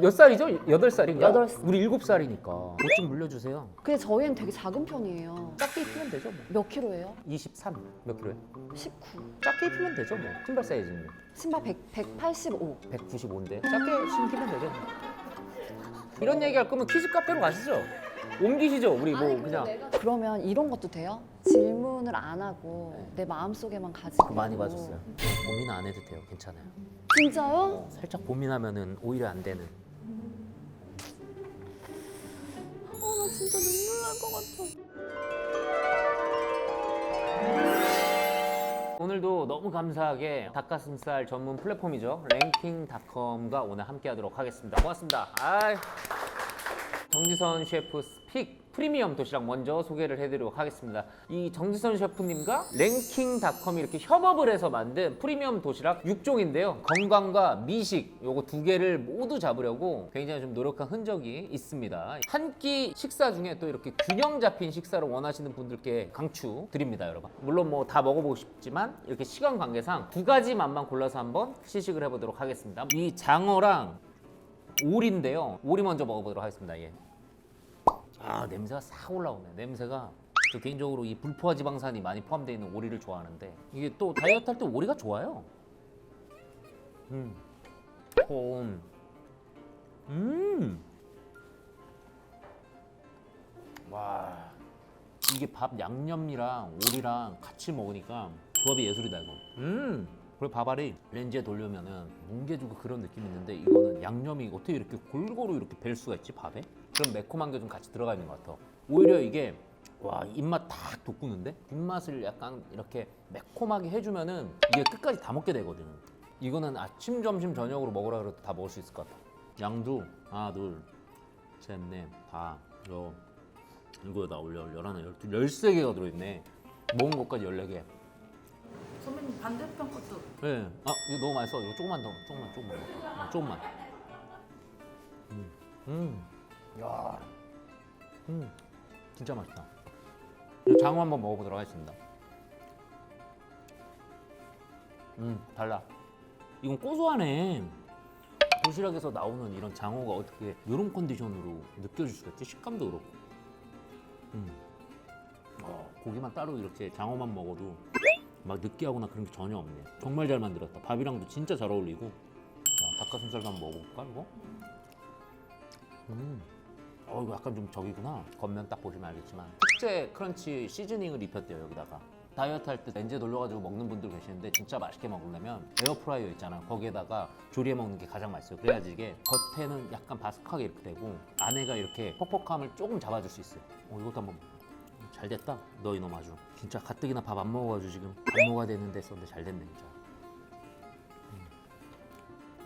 몇 살이죠? 8살인가? 8살. 우리 7살이니까 옷 좀 물려주세요. 근데 저희는 되게 작은 편이에요. 작게 입히면 되죠 뭐. 몇 킬로예요? 23 몇 킬로에? 19. 작게 입히면 되죠 뭐. 신발 사이즈는 신발 185. 195인데 작게 신기면 되죠. 이런 얘기할 거면 퀴즈 카페로 가시죠. 옮기시죠. 우리 뭐 그냥 그러면 이런 것도 돼요? 질문을 안 하고 내 마음속에만 가지고. 많이 봐줬어요. 고민 안 해도 돼요. 괜찮아요. 진짜요? 살짝 고민하면은 오히려 안 되는. 나 진짜 눈물 날 것 같아. 오늘도 너무 감사하게 닭가슴살 전문 플랫폼이죠. 랭킹닷컴과 오늘 함께하도록 하겠습니다. 고맙습니다. 정지선 셰프 스픽 프리미엄 도시락 먼저 소개를 해드리도록 하겠습니다. 이 정지선 셰프님과 랭킹닷컴이 이렇게 협업을 해서 만든 프리미엄 도시락 6종인데요. 건강과 미식 요거 두 개를 모두 잡으려고 굉장히 좀 노력한 흔적이 있습니다. 한 끼 식사 중에 또 이렇게 균형 잡힌 식사를 원하시는 분들께 강추 드립니다, 여러분. 물론 뭐 다 먹어보고 싶지만 이렇게 시간 관계상 두 가지 맛만 골라서 한번 시식을 해보도록 하겠습니다. 이 장어랑 오리인데요. 오리 먼저 먹어보도록 하겠습니다. 예. 냄새가 싹 올라오네. 냄새가 저 개인적으로 이 불포화 지방산이 많이 포함되어 있는 오리를 좋아하는데 이게 또 다이어트 할 때 오리가 좋아요. 와, 이게 밥 양념이랑 오리랑 같이 먹으니까 조합이 예술이다 이거. 그리고 밥알이 렌즈에 돌려면은 뭉개지고 그런 느낌이 있는데 이거는 양념이 어떻게 이렇게 골고루 이렇게 벨 수가 있지 밥에? 그런 매콤한 게 좀 같이 들어가 있는 것 같아. 오히려 이게 와 입맛 탁 돋구는데 뒷맛을 약간 이렇게 매콤하게 해주면은 이게 끝까지 다 먹게 되거든. 이거는 아침, 점심, 저녁으로 먹으라 그래도 다 먹을 수 있을 것 같아. 양도 하나, 둘, 셋, 넷, 다, 이거 나 올려, 11, 12, 13개가 들어있네. 먹은 것까지 14개. 선배님 반대편 것도 네. 이거 너무 맛있어. 이거 조금만 더, 조금만. 야, 진짜 맛있다. 장어 한번 먹어보도록 하겠습니다. 달라. 이건 고소하네. 도시락에서 나오는 이런 장어가 어떻게 이런 컨디션으로 느껴질 수가 있지? 식감도 그렇고. 고기만 따로 이렇게 장어만 먹어도 막 느끼하거나 그런 게 전혀 없네. 정말 잘 만들었다. 밥이랑도 진짜 잘 어울리고. 닭가슴살도 한번 먹어볼까 이거? 이거 약간 좀 저기구나. 겉면 딱 보시면 알겠지만 특제 크런치 시즈닝을 입혔대요 여기다가. 다이어트 할 때 렌즈에 돌려가지고 먹는 분들 계시는데 진짜 맛있게 먹으려면 에어프라이어 있잖아. 거기에다가 조리해 먹는 게 가장 맛있어요. 그래야지 이게 겉에는 약간 바삭하게 이렇게 되고 안에가 이렇게 퍽퍽함을 조금 잡아줄 수 있어요. 이것도 한번 잘 됐다. 너 이놈 아주 진짜 가뜩이나 밥 안 먹어가지고 지금 밥 먹어야 되는데 썼는데 잘 됐네 진짜.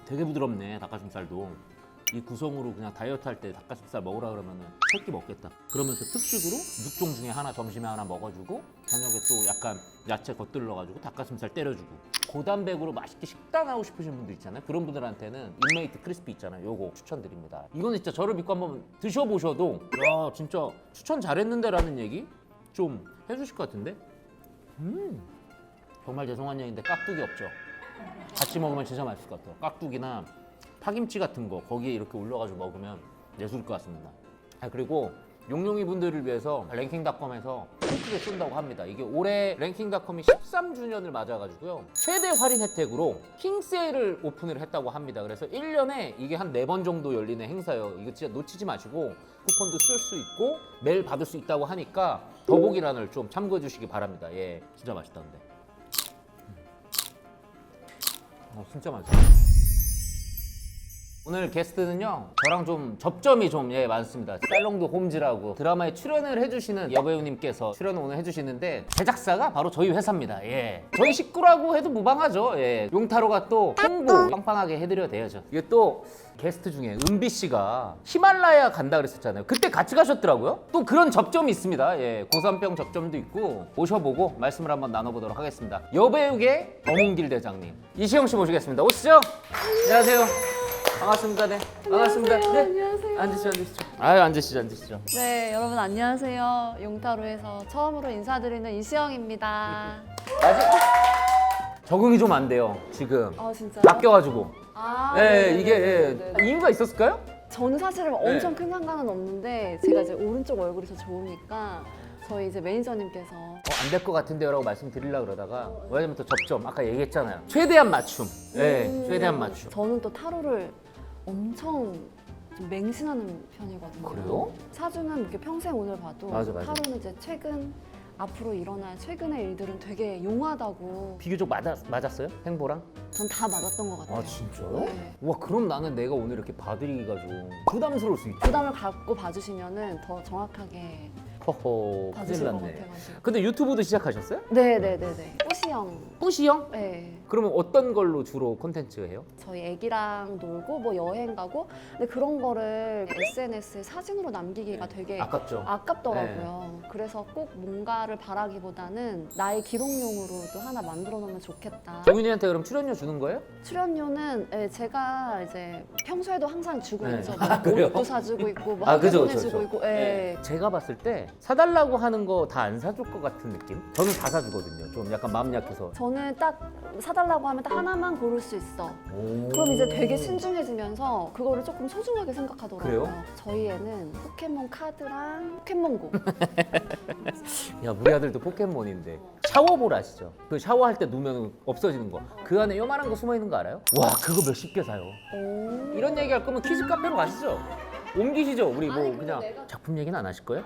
되게 부드럽네 닭가슴살도. 이 구성으로 그냥 다이어트 할 때 닭가슴살 먹으라 그러면은 3끼 먹겠다. 그러면서 특식으로 6종 중에 하나 점심에 하나 먹어주고 저녁에 또 약간 야채 겉들러가지고 닭가슴살 때려주고 고단백으로 맛있게 식단 하고 싶으신 분들 있잖아요. 그런 분들한테는 인메이트 크리스피 있잖아요. 요거 추천드립니다. 이거는 진짜 저를 믿고 한번 드셔보셔도 야 진짜 추천 잘했는데 라는 얘기 좀 해주실 것 같은데. 정말 죄송한 얘기인데 깍두기 없죠? 같이 먹으면 진짜 맛있을 것 같아요. 깍두기나 파김치 같은 거 거기에 이렇게 올려가지고 먹으면 예술일 것 같습니다. 그리고 용용이 분들을 위해서 랭킹닷컴에서 크게 쏜다고 합니다. 이게 올해 랭킹닷컴이 13주년을 맞아가지고요 최대 할인 혜택으로 킹세일을 오픈을 했다고 합니다. 그래서 1년에 이게 한 4번 정도 열리는 행사예요. 이거 진짜 놓치지 마시고 쿠폰도 쓸 수 있고 매일 받을 수 있다고 하니까 더보기란을 좀 참고해 주시기 바랍니다. 예, 진짜 맛있다는데. 진짜 맛있어. 오늘 게스트는요 저랑 좀 접점이 좀 많습니다. 살롱드 홈즈라고 드라마에 출연을 해주시는 여배우님께서 출연을 오늘 해주시는데 제작사가 바로 저희 회사입니다. 저희 식구라고 해도 무방하죠. 용타로가 또 홍보 빵빵하게 해드려야 돼야죠. 이게 또 게스트 중에 은비 씨가 히말라야 간다 그랬었잖아요. 그때 같이 가셨더라고요. 또 그런 접점이 있습니다. 고산병 접점도 있고 모셔보고 말씀을 한번 나눠보도록 하겠습니다. 여배우계 범웅길 대장님 이시영 씨 모시겠습니다. 오시죠. 안녕하세요. 반갑습니다. 네. 반갑습니다. 네. 안녕하세요. 앉으시죠. 앉으시죠. 네, 여러분 안녕하세요. 용타로에서 처음으로 인사드리는 이시영입니다. 아직 적응이 좀 안 돼요. 지금 진짜요? 낚여가지고 아, 네, 네네네네. 이게 네네. 이유가 있었을까요? 저는 사실 엄청 큰 상관은 없는데 제가 이제 오른쪽 얼굴이 더 좋으니까 저희 이제 매니저님께서 안 될 것 같은데요라고 말씀드리려고 그러다가 왜냐면 또 접점 아까 얘기했잖아요. 최대한 맞춤. 네, 최대한 맞춤. 저는 또 타로를 엄청 좀 맹신하는 편이거든요. 그래요? 사주는 이렇게 평생 운을 봐도 맞아. 타로는 이제 최근 앞으로 일어날 최근의 일들은 되게 용하다고 비교적 맞았어요? 행보랑? 전 다 맞았던 것 같아요. 아 진짜요? 네. 와 그럼 나는 내가 오늘 이렇게 봐드리기가 좀 부담스러울 수 있죠. 부담을 갖고 봐주시면은 더 정확하게 허허 큰일 봐주실 것 났네. 같아가지고. 근데 유튜브도 시작하셨어요? 네네네네. 뿌시형. 뿌시형? 네. 그러면 어떤 걸로 주로 콘텐츠 해요? 저희 애기랑 놀고 뭐 여행 가고 근데 그런 거를 SNS에 사진으로 남기기가 되게 아깝죠. 아깝더라고요. 그래서 꼭 뭔가를 바라기보다는 나의 기록용으로도 하나 만들어 놓으면 좋겠다. 정윤이한테 그럼 출연료 주는 거예요? 출연료는 제가 이제 평소에도 항상 주고 네. 있죠. 아, 그래요? 옷도 사주고 있고 뭐 아, 학교 그죠, 보내주고 그죠, 있고. 그죠. 예. 제가 봤을 때 사달라고 하는 거 다 안 사줄 것 같은 느낌? 저는 다 사주거든요. 좀 약간 마음 약해서. 저는 딱 사달라고 하면 딱 하나만 고를 수 있어. 그럼 이제 되게 신중해지면서 그거를 조금 소중하게 생각하더라고요. 그래요? 저희 애는 포켓몬 카드랑 포켓몬고. 야 우리 아들도 포켓몬인데 샤워볼 아시죠? 그 샤워할 때 누면 없어지는 거. 그 안에 요만한 거 숨어 있는 거 알아요? 와 그거 몇십 개 사요. 오. 이런 얘기 할 거면 퀴즈 카페로 가시죠. 옮기시죠. 우리 뭐 아니, 근데 그냥 내가- 작품 얘기는 안 하실 거예요?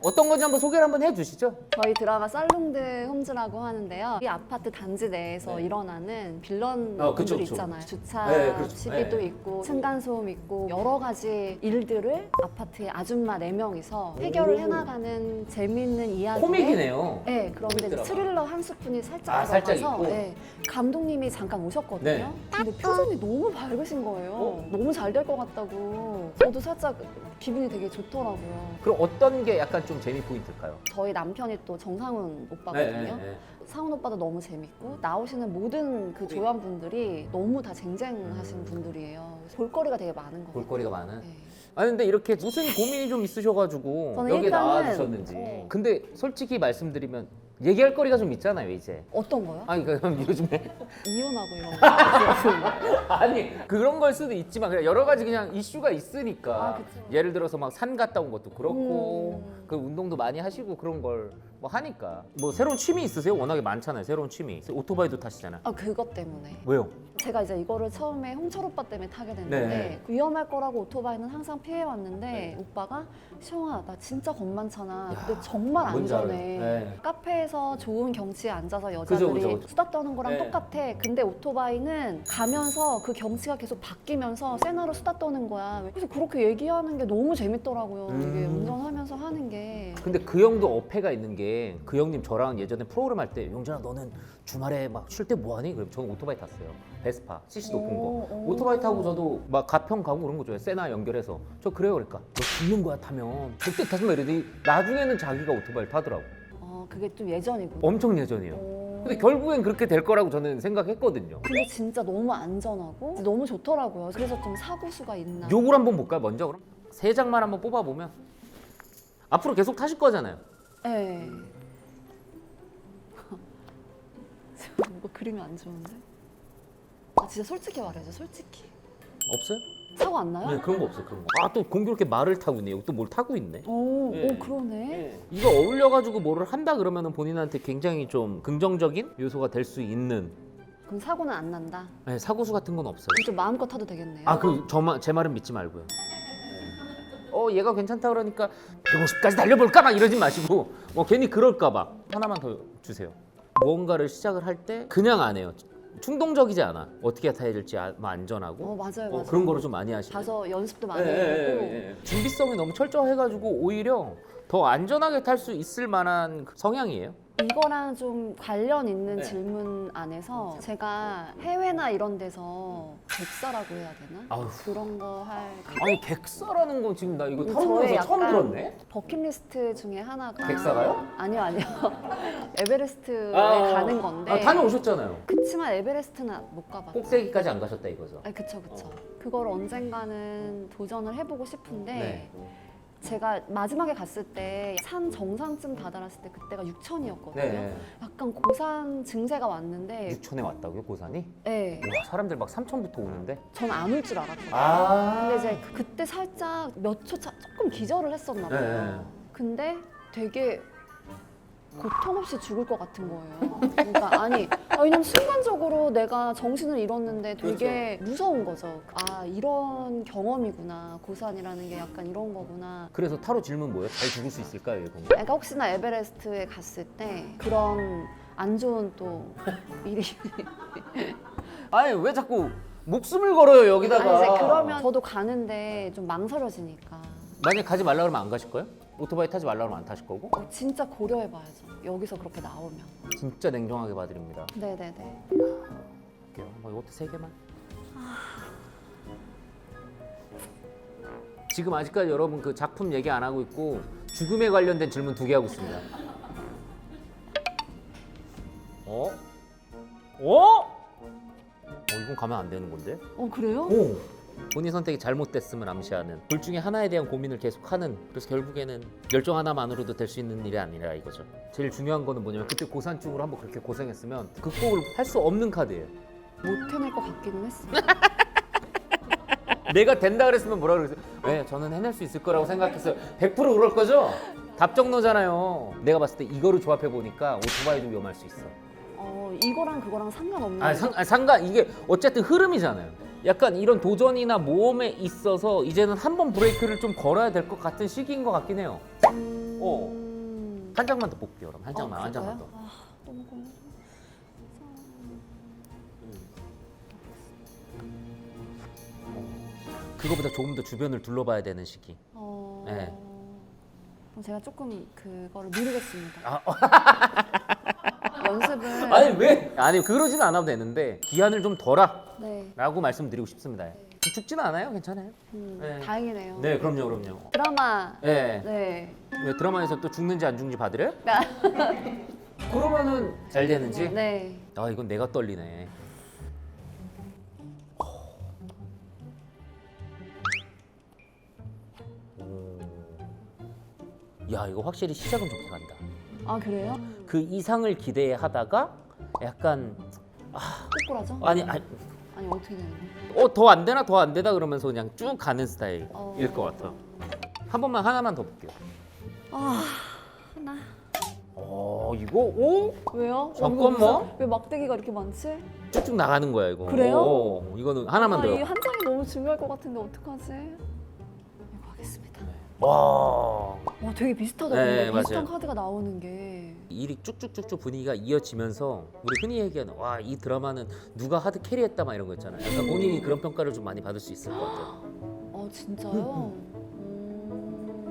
어떤 건지 한번 소개를 한번 해주시죠. 저희 드라마 살롱드 홈즈라고 하는데요. 이 아파트 단지 내에서 네. 일어나는 빌런 그쵸, 분들이 그쵸. 있잖아요. 주차 네, 그렇죠. 시비도 네. 있고 층간소음 있고 여러 가지 일들을 아파트에 아줌마 4명이서 해결을 해나가는 재미있는 이야기. 코믹이네요. 네, 그런데 이제 코믹 드라마. 스릴러 한 스푼이 살짝 아, 살짝 들어가서 있고? 네, 감독님이 잠깐 오셨거든요. 네. 근데 표정이 너무 밝으신 거예요. 너무 잘 될 것 같다고. 저도 살짝 기분이 되게 좋더라고요. 그럼 어떤 게 약간 좀 재미 포인트일까요? 저희 남편이 또 정상훈 오빠거든요. 네. 상훈 오빠도 너무 재밌고 나오시는 모든 그 조연분들이 너무 다 쟁쟁하신 분들이에요. 볼거리가 되게 많은 것 같아요. 볼거리가 많은. 네. 아니 근데 이렇게 무슨 고민이 좀 있으셔가지고 저는 여기 일단은- 나와주셨는지. 근데 솔직히 말씀드리면 얘기할 거리가 좀 있잖아요 이제. 어떤 거요? 아니 그럼 요즘에 이혼하고 이런 거. 아니 그런 걸 수도 있지만 그냥 여러 가지 그냥 이슈가 있으니까 아, 그쵸. 예를 들어서 막 산 갔다 온 것도 그렇고 음. 그 운동도 많이 하시고 그런 걸 뭐 하니까 뭐 새로운 취미 있으세요? 워낙에 많잖아요 새로운 취미. 오토바이도 타시잖아요. 아 그것 때문에. 왜요? 제가 이제 이거를 처음에 홍철 오빠 때문에 타게 됐는데 네. 위험할 거라고 오토바이는 항상 피해왔는데 오빠가 시영아 나 진짜 겁 많잖아. 야, 근데 정말 뭔지 안전해. 알아요. 네. 카페에서 좋은 경치에 앉아서 여자들이 그죠. 수다 떠는 거랑 네. 똑같아. 근데 오토바이는 가면서 그 경치가 계속 바뀌면서 세나로 수다 떠는 거야. 그래서 그렇게 얘기하는 게 너무 재밌더라고요. 이게 운전하면서 하는 게. 근데 그 형도 어폐가 있는 게 그 형님 저랑 예전에 프로그램 할 때 용준아 너는 주말에 막 쉴 때 뭐하니? 그럼 저는 오토바이 탔어요. 베스파 CC 높은 거. 오. 오토바이 타고 저도 막 가평 가고 그런 거 좋아해요. 세나 연결해서. 저 그래요 그러니까 너 죽는 거야 타면 절대 타지 마 이러더니 나중에는 자기가 오토바이를 타더라고. 그게 좀 예전이고. 엄청 예전이에요. 오. 근데 결국엔 그렇게 될 거라고 저는 생각했거든요. 근데 진짜 너무 안전하고 너무 좋더라고요. 그래서 좀 사고 수가 있나. 요걸 한번 볼까요 먼저 그럼? 세 장만 한번 뽑아보면 앞으로 계속 타실 거잖아요. 네. 이거 그림이 안 좋은데? 아 진짜 솔직히 말해줘 솔직히. 없어요? 사고 안 나요? 네 그런 거 없어요 그런 거. 아 또 공교롭게 말을 타고 있네. 여기 또 뭘 타고 있네. 오, 예. 오 그러네. 이거 어울려가지고 뭐를 한다 그러면은 본인한테 굉장히 좀 긍정적인 요소가 될 수 있는 그럼 사고는 안 난다. 네, 사고수 같은 건 없어요. 그럼 좀 마음껏 타도 되겠네요. 아 그 제 말은 믿지 말고요. 얘가 괜찮다 그러니까 150까지 달려볼까 막 이러지 마시고 뭐 괜히 그럴까 봐 하나만 더 주세요. 무언가를 시작을 할 때 그냥 안 해요. 충동적이지 않아. 어떻게 타야 될지 안전하고 맞아요, 맞아요. 그런 거를 좀 많이 하시고 가서 연습도 많이 해보고. 준비성이 너무 철저해가지고 오히려 더 안전하게 탈 수 있을 만한 그 성향이에요. 이거랑 좀 관련 있는 네. 질문 안에서 제가 해외나 이런 데서 객사라고 해야 되나? 아우. 그런 거 할 아니 객사라는 건 지금 나 이거 저의 타로에서 처음 약간 들었네. 버킷리스트 중에 하나가 객사가요? 아니요 에베레스트에 아, 가는 건데 다녀오셨잖아요. 그치만 에베레스트는 못 가봤죠. 꼭대기까지 안 가셨다 이거죠. 그쵸 그쵸. 그걸 언젠가는 도전을 해보고 싶은데 네. 제가 마지막에 갔을 때 산 정상쯤 다다랐을 때 그때가 6천이었거든요. 네. 약간 고산 증세가 왔는데 6천에 왔다고요, 고산이? 네, 와, 사람들 막 3천부터 오는데. 전 안 올 줄 알았거든요. 아. 근데 이제 그때 살짝 몇 초 차 조금 기절을 했었나 봐요. 네. 근데 되게 고통 없이 죽을 것 같은 거예요. 그러니까 왜냐면 순간적으로 내가 정신을 잃었는데 되게 무서운 거죠. 아, 이런 경험이구나. 고산이라는 게 약간 이런 거구나. 그래서 타로 질문 뭐예요? 잘 죽을 수 있을까요, 이거? 그러니까 혹시나 에베레스트에 갔을 때 그런 안 좋은 또 일이 아니 왜 자꾸 목숨을 걸어요 여기다가? 아니 이제 그러면 저도 가는데 좀 망설여지니까 만약 가지 말라 그러면 안 가실 거예요? 오토바이 타지 말라 그러면 안 타실 거고? 진짜 고려해봐야죠. 여기서 그렇게 나오면. 진짜 냉정하게 봐드립니다. 네네네. 볼게요. 뭐 이것도 3개만. 지금 아직까지 여러분 그 작품 얘기 안 하고 있고 죽음에 관련된 질문 2개 하고 있습니다. 이건 가면 안 되는 건데? 그래요? 오! 본인 선택이 잘못됐음을 암시하는 둘 중에 하나에 대한 고민을 계속하는 그래서 결국에는 열정 하나만으로도 될 수 있는 일이 아니라 이거죠. 제일 중요한 거는 뭐냐면 그때 고산 쪽으로 한번 그렇게 고생했으면 극복을 할 수 없는 카드예요. 못 해낼 것 같기는 했어요. 내가 된다 그랬으면 뭐라 그랬어요? 네, 저는 해낼 수 있을 거라고 생각했어요. 100% 그럴 거죠? 답정너잖아요. 내가 봤을 때 이거를 조합해 보니까 오토바이도 위험할 수 있어. 이거랑 그거랑 상관없는 상관 이게 어쨌든 흐름이잖아요. 약간 이런 도전이나 모험에 있어서 이제는 한 번 브레이크를 좀 걸어야 될 것 같은 시기인 것 같긴 해요. 한 장만 더 볼게요. 그럼 한 장만 더. 너무 고마워. 그거보다 조금 더 주변을 둘러봐야 되는 시기. 네. 그럼 제가 조금 그거를 미루겠습니다. 아, 연습을. 아니 왜? 아니 그러지는 않아도 되는데 기한을 좀 덜하라고 네. 말씀드리고 싶습니다. 죽지는 않아요, 괜찮아요. 네. 다행이네요. 네, 그럼요. 드라마. 네. 네. 왜 드라마에서 또 죽는지 안 죽는지 봐드려요? 그러면은 잘 되는지? 네. 아 이건 내가 떨리네. 야 이거 확실히 시작은 좋게 간다. 아, 그래요? 그 이상을 기대하다가 약간 꼬꾸라져? 아니 아니 어떻게 되는 거예요? 더 안 되나 더 안 되다 그러면서 그냥 쭉 가는 스타일일 것 같아. 한 번만 하나만 더 볼게요. 하나. 이거 왜요? 잠깐만. 왜 막대기가 이렇게 많지? 쭉쭉 나가는 거야 이거. 그래요? 이거는 하나만 더요. 이 한 장이 너무 중요할 것 같은데 어떡하지? 이거 하겠습니다. 와. 되게 비슷하다. 네, 근데 비슷한 맞아요. 카드가 나오는 게. 일이 쭉쭉쭉쭉 분위기가 이어지면서 우리 흔히 얘기하는 와 이 드라마는 누가 하드 캐리했다 막 이런 거 있잖아요. 약간 본인이 그런 평가를 좀 많이 받을 수 있을 것 같아요. 진짜요?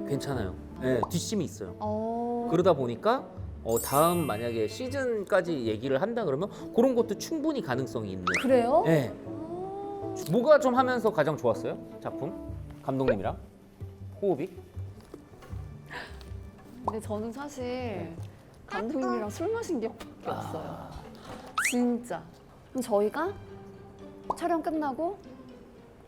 괜찮아요. 네, 뒷심이 있어요. 어. 그러다 보니까 다음 만약에 시즌까지 얘기를 한다 그러면 그런 것도 충분히 가능성이 있는. 그래요? 네. 뭐가 좀 하면서 가장 좋았어요? 작품? 감독님이랑 호흡이? 근데 저는 사실 감독님이랑 술 마신 기억밖에 없어요. 진짜. 그럼 저희가 촬영 끝나고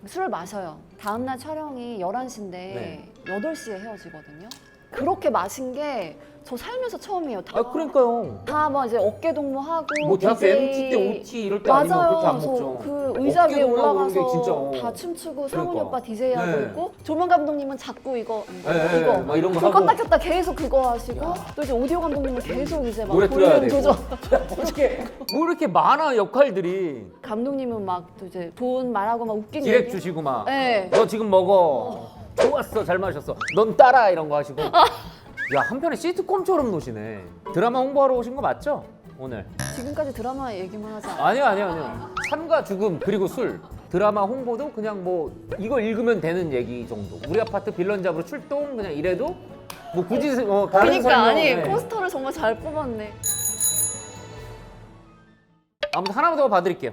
술을 마셔요. 다음날 촬영이 11시인데 네. 8시에 헤어지거든요. 그렇게 마신 게 저 살면서 처음이에요. 그러니까요. 다 뭐 이제 어깨 동무하고 뭐 대학교 DJ MT 때 OT 이럴 때 아니면 맞아요. 그렇게 안 저 먹죠. 그 의자 위에 어깨 동무하고 그런 게 올라가서 진짜, 다 춤추고 상훈이 그러니까. 오빠 DJ 하고 네. 있고 조명 감독님은 자꾸 이거 막 이런 거 불 하고. 껐다 켰다 계속 그거 하시고 또 이제 오디오 감독님은 계속 이제 막 노래 틀어야 볼륨 되고. 조절. 뭐 이렇게 많아 역할들이. 감독님은 막 또 이제 돈 말하고 막 웃긴 디렉 얘기. 주시고 막. 네. 너 지금 먹어. 좋았어, 잘 마셨어. 넌 따라 이런 거 하시고. 야 한편에 시트콤처럼 노시네. 드라마 홍보하러 오신 거 맞죠? 오늘. 지금까지 드라마 얘기만 하지 않아요? 아니요. 삶과 죽음 그리고 술. 드라마 홍보도 그냥 뭐 이거 읽으면 되는 얘기 정도. 우리 아파트 빌런 잡으러 출동 그냥 이래도 뭐 굳이 다른 그러니까 설명. 아니 네. 포스터를 정말 잘 뽑았네. 아무튼 하나만 더 봐드릴게요.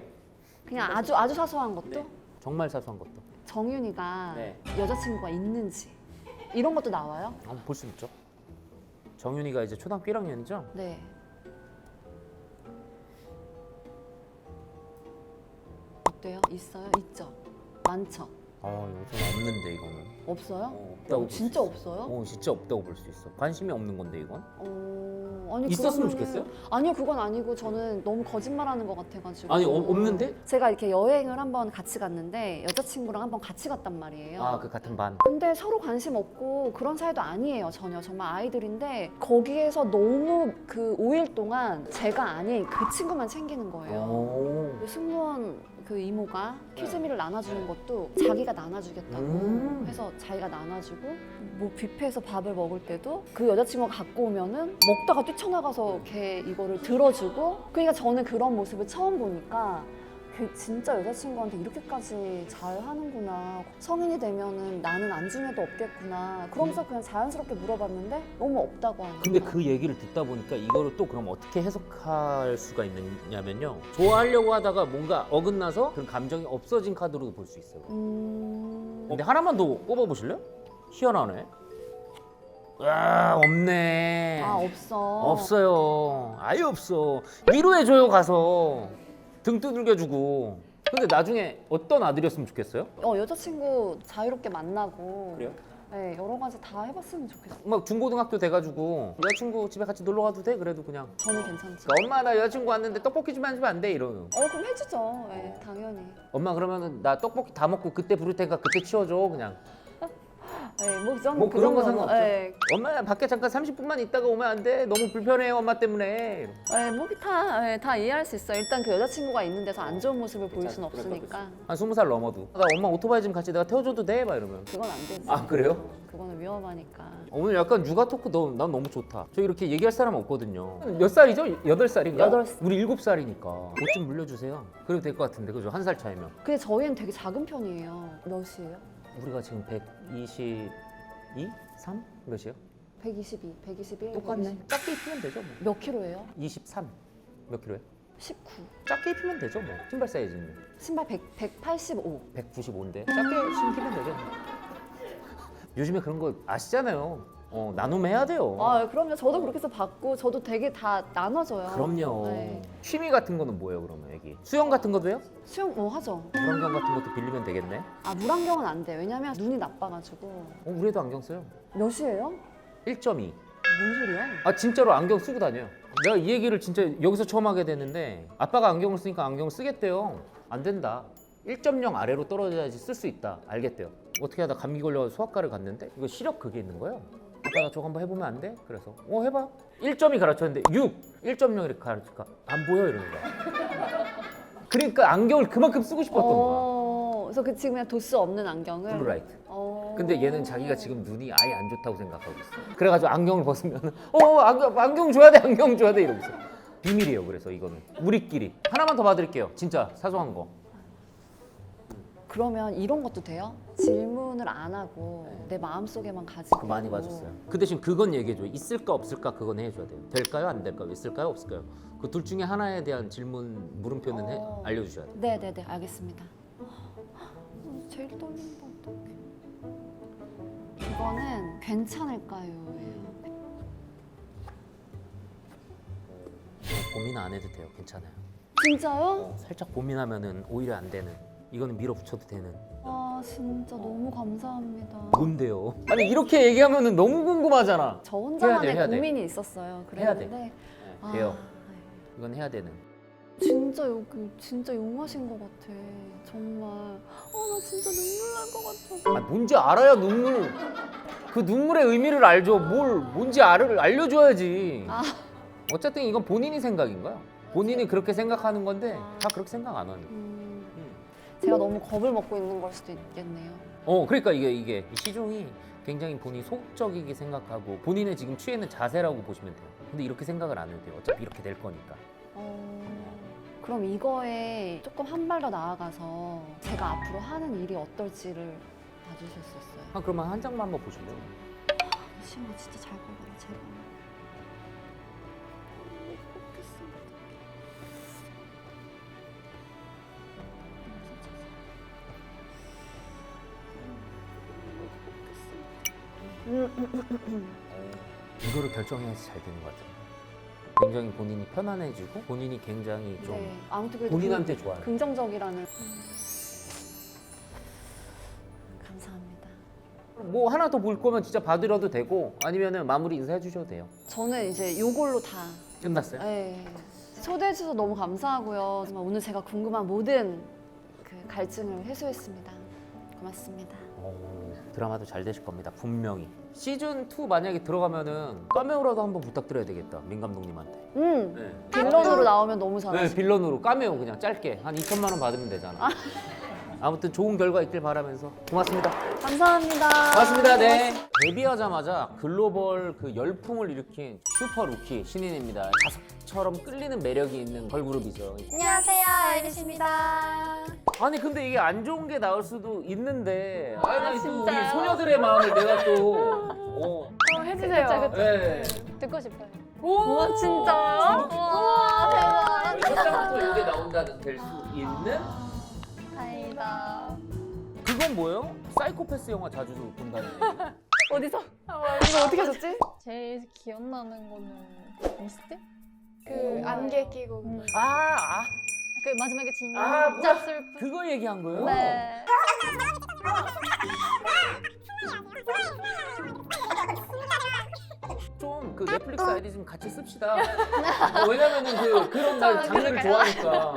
그냥 아주 사소한 것도 정말 사소한 것도. 정윤이가 네. 여자친구가 있는지 이런 것도 나와요? 한번 볼 수 있죠. 정윤이가 이제 초등학교 1학년이죠. 네. 어때요? 있어요? 있죠? 많죠? 요즘 없는데 이거는. 없어요? 없다고 볼 수 진짜 있어. 없어요? 진짜 없다고 볼 수 있어. 관심이 없는 건데 이건. 아니 있었으면 그러면은- 좋겠어요? 아니요, 그건 아니고 저는 너무 거짓말하는 것 같아가지고. 아니 없는데? 제가 이렇게 여행을 한번 같이 갔는데 여자친구랑 한번 같이 갔단 말이에요. 그 같은 반. 근데 서로 관심 없고 그런 사이도 아니에요. 전혀 정말 아이들인데 거기에서 너무 그 5일 동안 제가 아닌 그 친구만 챙기는 거예요. 그 승무원 그 이모가 퀴즈미를 나눠주는 것도 자기가 나눠주겠다고 해서 자기가 나눠주고, 뭐 뷔페에서 밥을 먹을 때도 그 여자친구가 갖고 오면은 먹다가 뛰쳐나가서 걔 이거를 들어주고. 그러니까 저는 그런 모습을 처음 보니까 걔 진짜 여자친구한테 이렇게까지 잘하는구나. 성인이 되면은 나는 안중에도 없겠구나. 그러면서 그냥 자연스럽게 물어봤는데 너무 없다고 하는 근데 거야. 그 얘기를 듣다 보니까 이거를 또 그럼 어떻게 해석할 수가 있느냐면요. 좋아하려고 하다가 뭔가 어긋나서 그런 감정이 없어진 카드로도 볼 수 있어요. 근데 하나만 더 뽑아보실래요? 희한하네. 없네. 없어. 없어요. 아예 없어. 위로해줘요 가서. 등 두들겨주고. 근데 나중에 어떤 아들이었으면 좋겠어요? 여자친구 자유롭게 만나고. 그래요? 네, 여러 가지 다 해봤으면 좋겠어요. 막 중고등학교 돼가지고 여자친구 집에 같이 놀러 가도 돼? 그래도 그냥 저는 괜찮죠. 엄마 나 여자친구 왔는데 떡볶이 좀 해주면 안 돼? 이러는. 그럼 해주죠. 네, 당연히. 엄마 그러면은 나 떡볶이 다 먹고 그때 부를 테니까 그때 치워줘 그냥. 네, 뭐, 그 뭐 그런 거 상관없죠. 네, 엄마 밖에 잠깐 30분만 있다가 오면 안 돼? 너무 불편해요 엄마 때문에. 네, 다 이해할 수 있어요. 일단 그 여자친구가 있는 데서 안 좋은 모습을 보일 수는 없으니까. 한 20살 넘어도 나 엄마 오토바이 좀 같이 내가 태워줘도 돼? 막 이러면. 그건 안 되지. 그래요? 그거는 위험하니까. 오늘 약간 육아 토크 난 너무 좋다. 저 이렇게 얘기할 사람 없거든요. 몇 살이죠? 8살인가? 8살. 우리 7살이니까 옷 좀 물려주세요. 그래도 될 것 같은데 그죠? 한 살 차이면. 근데 저희는 되게 작은 편이에요. 몇이에요? 우리가 지금 122? 3? 몇이에요? 122, 121. 똑같네. 작게 입히면 되죠 뭐. 몇 킬로예요? 23. 몇 킬로예요? 19. 작게 입히면 되죠 뭐. 신발 사이즈는. 신발 185. 195인데 작게 신기면 되죠. 요즘에 그런 거 아시잖아요. 나눔해야 돼요. 그럼요. 저도 그렇게 해서 받고 저도 되게 다 나눠줘요. 그럼요. 네. 취미 같은 거는 뭐예요 그러면 애기? 수영 같은 것도 해요? 수영 하죠. 물안경 같은 것도 빌리면 되겠네. 물안경은 안 돼. 왜냐면 눈이 나빠가지고. 우리 애도 안경 써요. 몇이에요? 1.2. 뭔 소리야? 진짜로 안경 쓰고 다녀요. 내가 이 얘기를 진짜 여기서 처음 하게 됐는데 아빠가 안경을 쓰니까 안경을 쓰겠대요. 안 된다. 1.0 아래로 떨어져야지 쓸 수 있다. 알겠대요. 어떻게 하다 감기 걸려 수학과를 갔는데 이거 시력 그게 있는 거예요. 아빠 나 저거 한번 해보면 안 돼? 그래서 해봐. 1.2 가르쳤는데 6, 1.0 이렇게 가르치니까 안 보여 이러는 거야. 그러니까 안경을 그만큼 쓰고 싶었던 거야. 그래서 그 지금 그냥 도수 없는 안경을. 블루라이트. 어. 근데 얘는 자기가 지금 눈이 아예 안 좋다고 생각하고 있어. 그래가지고 안경을 벗으면 안경 줘야 돼, 안경 줘야 돼 이러고 있어. 비밀이에요. 그래서 이거는 우리끼리 하나만 더 봐드릴게요. 진짜 사소한 거. 그러면 이런 것도 돼요? 질문을 안 하고 내 마음속에만 가지고. 그거 많이 봐줬어요. 그 대신 그건 얘기해줘. 있을까 없을까 그건 해줘야 돼요. 될까요 안 될까요? 있을까요 없을까요? 그 둘 중에 하나에 대한 질문 물음표는 알려주셔야 돼요. 네네네, 알겠습니다. 제일 떨린다. 어떡해. 이거는 괜찮을까요? 고민 안 해도 돼요. 괜찮아요. 진짜요? 살짝 고민하면은 오히려 안 되는. 이거는 밀어붙여도 되는. 진짜 너무 감사합니다. 뭔데요? 아니 이렇게 얘기하면은 너무 궁금하잖아. 저 혼자만의 해야 돼. 고민이 있었어요. 해야 돼. 그랬는데 돼요. 이건 해야 되는. 진짜 여기 진짜 용하신 것 같아. 정말. 나 진짜 눈물 날 것 같아. 뭔지 알아야 눈물. 그 눈물의 의미를 알죠. 뭔지 알려줘야지. 어쨌든 이건 본인이 생각인 거야. 본인이 그렇게 생각하는 건데 다 그렇게 생각 안 하는. 제가 너무 겁을 먹고 있는 걸 수도 있겠네요. 그러니까 이게 시종이 굉장히 본인이 소극적이게 생각하고 본인의 지금 취해 있는 자세라고 보시면 돼요. 근데 이렇게 생각을 안 해도 돼요. 어차피 이렇게 될 거니까. 그럼 이거에 조금 한 발 더 나아가서 제가 앞으로 하는 일이 어떨지를 봐주실 수 있어요? 그러면 한 장만 한번 보실래요? 심아 진짜 잘 봐봐라 제발. 이거를 결정해야지 잘 되는 것 같아요. 굉장히 본인이 편안해지고 본인이 굉장히 좀 아무튼 그래도 본인한테 좋아요. 긍정적이라는. 뭐 하나 더 볼 거면 진짜 봐드려도 되고 아니면은 마무리 인사해 주셔도 돼요. 저는 이제 요걸로 다. 끝났어요? 네. 초대해 주셔서 너무 감사하고요. 정말 오늘 제가 궁금한 모든 그 갈증을 해소했습니다. 고맙습니다. 드라마도 잘 되실 겁니다. 분명히. 시즌 2 만약에 들어가면은 카메오라도 한번 부탁드려야 되겠다. 민 감독님한테. 네. 빌런으로 나오면 너무 잘하시죠. 네, 빌런으로 까메오 그냥 짧게 한 2천만 원 받으면 되잖아. 아무튼 좋은 결과 있길 바라면서 고맙습니다. 감사합니다. 고맙습니다. 네. 데뷔하자마자 글로벌 그 열풍을 일으킨 슈퍼 루키 신인입니다. 자석처럼 끌리는 매력이 있는 걸그룹이죠. 안녕하세요, 아이리시입니다. 아니 근데 이게 안 좋은 게 나올 수도 있는데 아니 또 우리 진짜요? 소녀들의 마음을 내가 또 해주세요. 네. 듣고 싶어요. 오, 진짜요? 우와, 대박. 첫장부터 이게 나온다는 될 수 있는 다행이다. 그건 뭐예요? 사이코패스 영화 자주 본다는 얘기. 어디서? 이거 어떻게 하셨지? 제일 기억나는 거는 미스트? 그 안개 끼고. 아, 그 마지막에 아, 진짜 슬픈. 그거 얘기한 거예요? 네. 좀 그 넷플릭스 아이디 좀 같이 씁시다. 왜냐면은 그런 날 장르를 좋아하니까.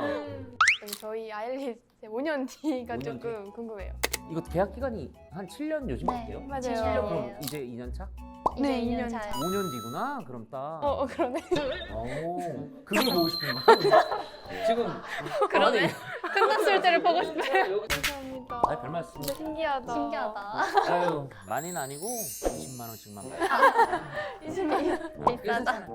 저희 아일리 5년 뒤가 5년 조금 궁금해요. 이거 계약 기간이 한 7년 요즘 네. 같아요? 맞아요. 그럼 이제 2년 차? 이제 네, 2년 2년 차요. 5년 뒤구나. 그럼 딱. 그러네. 오, 그걸 보고 싶은 거야? 지금 그러네. 아니, 끝났을 때를 보고 싶어요. 여기- 감사합니다. 아이 별 말씀. 진짜 신기하다. 신기하다. 아유 많이는 아니고 20만 원씩만. 20년. 비싸다.